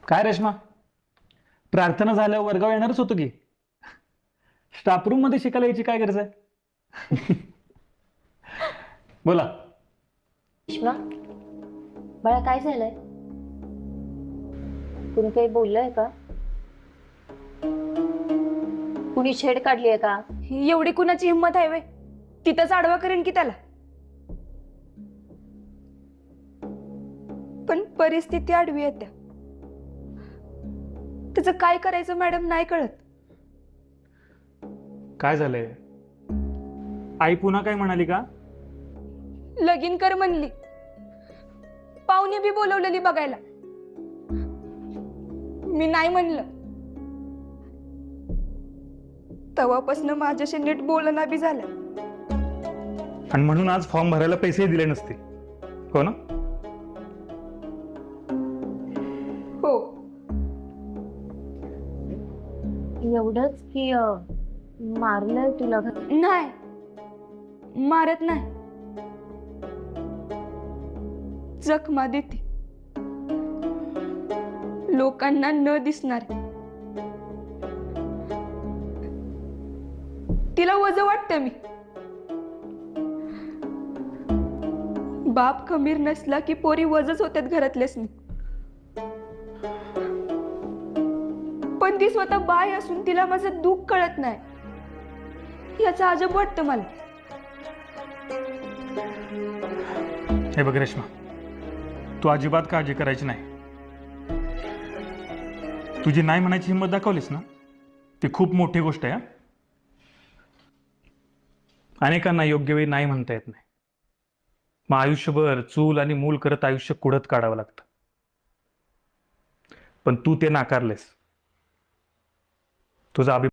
काय रेश्मा, प्रार्थना झाल्यावर वर्गावर येणारच होतो की. स्टाफ रूम मध्ये शिकायला यायची काय गरज आहे? बोला. रेश्मा, बाळा काय झालंय? कुणी काही बोललंय का? कुणी छेड काढली आहे का? एवढी कुणाची हिंमत आहे वे? तिथंच आडवा करेन की त्याला. पण परिस्थिती आडवी आहे त्या. त्याचं काय करायचं मॅडम नाही कळत. काय झालंय? आई पुन्हा काय म्हणाली का? लगीन कर म्हणली. पाहुणे बी बोलवलेली बघायला. मी नाही म्हणलं. तेव्हापासून माझ्याशी नीट बोलणं बी झालं. आणि म्हणून आज फॉर्म भरायला पैसे दिले नसते, हो ना? हो. एवढंच की मारलंय तुला? नाही, मारत नाही. जखमा देते, लोकांना न दिसणार. तिला वज वाटतं मी. बाप खमीर नसला की पोरी वजच होत्यात घरातल्यासनी. पण ती स्वतः बाय असून तिला माझं दुःख कळत नाही, याचं अजब वाटतं मला. हे बघ रेश्मा, तू अजिबात काळजी करायची नाही. तुझी नाही म्हणायची हिंमत दाखवलीस ना, ती खूप मोठी गोष्ट आहे. अनेकांना योग्य वेळी नाही म्हणता येत नाही. मग आयुष्यभर चूल आणि मूल करत आयुष्य कुढत काढावं लागतं. पण तू ते नाकारलेस. तुझा